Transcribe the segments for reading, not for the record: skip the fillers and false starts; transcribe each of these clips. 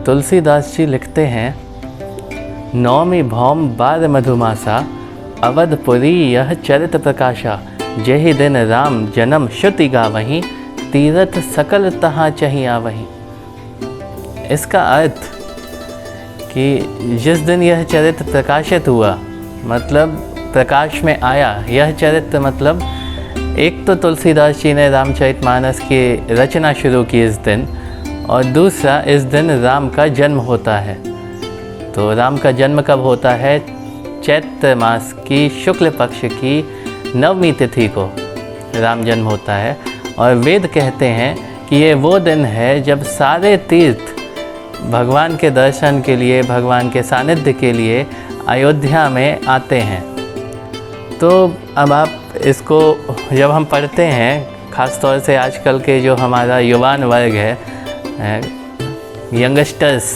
तुलसीदास जी लिखते हैं, नौमी भौम बार मधुमासा, अवधपुरी यह चरित प्रकाशा, जेहि दिन राम जन्म श्रुति गावहीं, तीरथ सकल तहाँ चहि आवहीं। इसका अर्थ कि जिस दिन यह चरित प्रकाशित हुआ, मतलब प्रकाश में आया, यह चरित्र मतलब एक तो तुलसीदास जी ने रामचरितमानस की रचना शुरू की इस दिन, और दूसरा इस दिन राम का जन्म होता है। तो राम का जन्म कब होता है? चैत्र मास की शुक्ल पक्ष की नवमी तिथि को राम जन्म होता है। और वेद कहते हैं कि ये वो दिन है जब सारे तीर्थ भगवान के दर्शन के लिए, भगवान के सानिध्य के लिए अयोध्या में आते हैं। तो अब आप इसको जब हम पढ़ते हैं, ख़ास तौर से आजकल के जो हमारा युवान वर्ग है, यंगस्टर्स,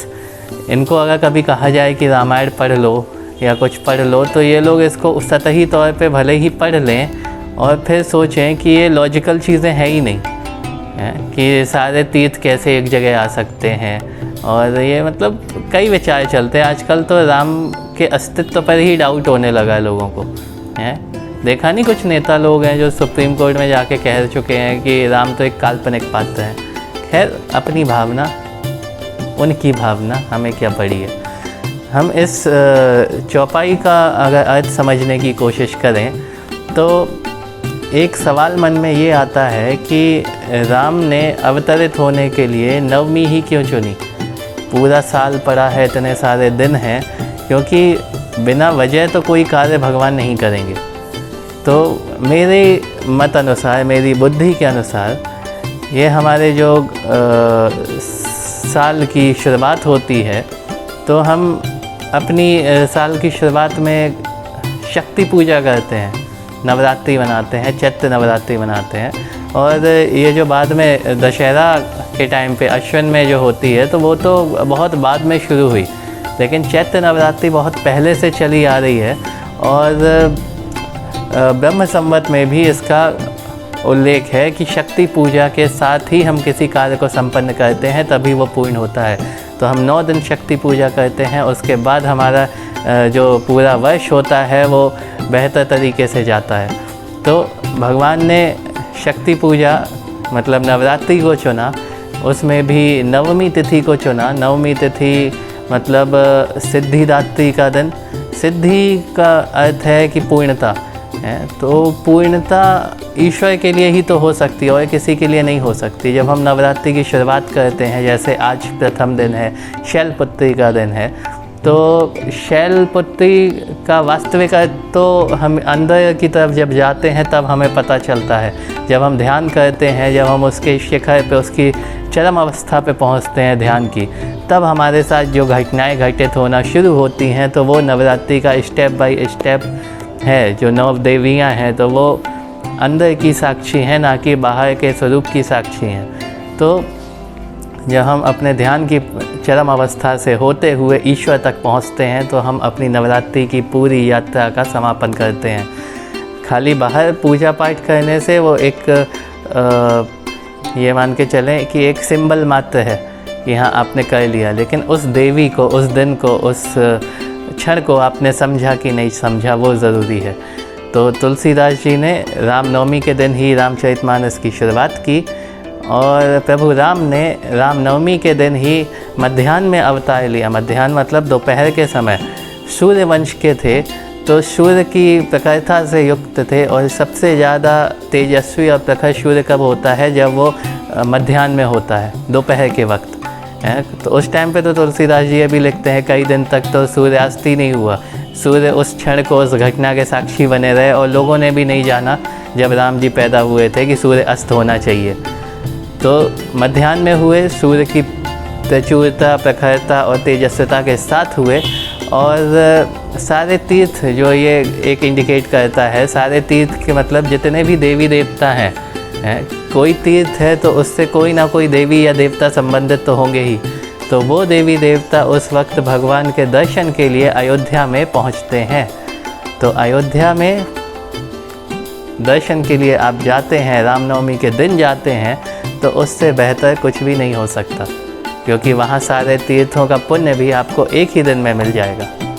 इनको अगर कभी कहा जाए कि रामायण पढ़ लो या कुछ पढ़ लो, तो ये लोग इसको सतही तौर पे भले ही पढ़ लें और फिर सोचें कि ये लॉजिकल चीज़ें हैं ही नहीं, कि सारे तीर्थ कैसे एक जगह आ सकते हैं। और ये मतलब कई विचार चलते हैं आजकल, तो राम के अस्तित्व पर ही डाउट होने लगा है लोगों को। देखा नहीं, कुछ नेता लोग हैं जो सुप्रीम कोर्ट में जाके कह चुके हैं कि राम तो एक काल्पनिक पात्र है। खैर, अपनी भावना, उनकी भावना, हमें क्या पड़ी है। हम इस चौपाई का अगर अर्थ समझने की कोशिश करें तो एक सवाल मन में ये आता है कि राम ने अवतरित होने के लिए नवमी ही क्यों चुनी? पूरा साल पड़ा है, इतने सारे दिन हैं, क्योंकि बिना वजह तो कोई कार्य भगवान नहीं करेंगे। तो मेरे मत अनुसार, मेरी बुद्धि के अनुसार, ये हमारे जो साल की शुरुआत होती है, तो हम अपनी साल की शुरुआत में शक्ति पूजा करते हैं, नवरात्रि मनाते हैं, चैत्र नवरात्रि मनाते हैं। और ये जो बाद में दशहरा के टाइम पे अश्विन में जो होती है, तो वो तो बहुत बाद में शुरू हुई, लेकिन चैत्र नवरात्रि बहुत पहले से चली आ रही है। और ब्रह्म संवत में भी इसका उल्लेख है कि शक्ति पूजा के साथ ही हम किसी कार्य को संपन्न करते हैं, तभी वो पूर्ण होता है। तो हम 9 दिन शक्ति पूजा करते हैं, उसके बाद हमारा जो पूरा वर्ष होता है वो बेहतर तरीके से जाता है। तो भगवान ने शक्ति पूजा मतलब नवरात्रि को चुना, उसमें भी नवमी तिथि को चुना। नवमी तिथि मतलब सिद्धिदात्री का दिन। सिद्धि का अर्थ है कि पूर्णता है, तो पूर्णता ईश्वर के लिए ही तो हो सकती है और किसी के लिए नहीं हो सकती। जब हम नवरात्रि की शुरुआत करते हैं, जैसे आज प्रथम दिन है, शैलपुत्री का दिन है, तो शैलपुत्री का वास्तविक अर्थ तो हम अंदर की तरफ जब जाते हैं तब हमें पता चलता है। जब हम ध्यान करते हैं, जब हम उसके शिखर पे, उसकी चरम अवस्था पे पहुंचते हैं ध्यान की, तब हमारे साथ जो घटनाएं घटित होना शुरू होती हैं, तो वो नवरात्रि का स्टेप बाय स्टेप है। जो 9 देवियाँ हैं, तो वो अंदर की साक्षी हैं, ना कि बाहर के स्वरूप की साक्षी हैं। तो जब हम अपने ध्यान की चरम अवस्था से होते हुए ईश्वर तक पहुंचते हैं, तो हम अपनी नवरात्रि की पूरी यात्रा का समापन करते हैं। खाली बाहर पूजा पाठ करने से वो एक ये मान के चलें कि एक सिंबल मात्र है कि हाँ आपने कर लिया, लेकिन उस देवी को, उस दिन को, उस क्षण को आपने समझा कि नहीं समझा, वो ज़रूरी है। तो तुलसीदास जी ने रामनवमी के दिन ही रामचरितमानस की शुरुआत की, और प्रभु राम ने रामनवमी के दिन ही मध्याह्न में अवतार लिया। मध्याह्न मतलब दोपहर के समय। सूर्य वंश के थे, तो सूर्य की प्रखरता से युक्त थे, और सबसे ज़्यादा तेजस्वी और प्रखर सूर्य कब होता है? जब वो मध्याह्न में होता है, दोपहर के वक्त है। तो उस टाइम पे तो तुलसीदास जी अभी लिखते हैं कई दिन तक तो सूर्यास्त ही नहीं हुआ। सूर्य उस क्षण को, उस घटना के साक्षी बने रहे, और लोगों ने भी नहीं जाना जब राम जी पैदा हुए थे कि सूर्य अस्त होना चाहिए। तो मध्याह्न में हुए, सूर्य की प्रचुरता, प्रखरता और तेजस्विता के साथ हुए। और सारे तीर्थ, जो ये एक इंडिकेट करता है, सारे तीर्थ के मतलब जितने भी देवी देवता हैं, कोई तीर्थ है तो उससे कोई ना कोई देवी या देवता संबंधित तो होंगे ही। तो वो देवी देवता उस वक्त भगवान के दर्शन के लिए अयोध्या में पहुंचते हैं। तो अयोध्या में दर्शन के लिए आप जाते हैं, रामनवमी के दिन जाते हैं, तो उससे बेहतर कुछ भी नहीं हो सकता। क्योंकि वहाँ सारे तीर्थों का पुण्य भी आपको एक ही दिन में मिल जाएगा।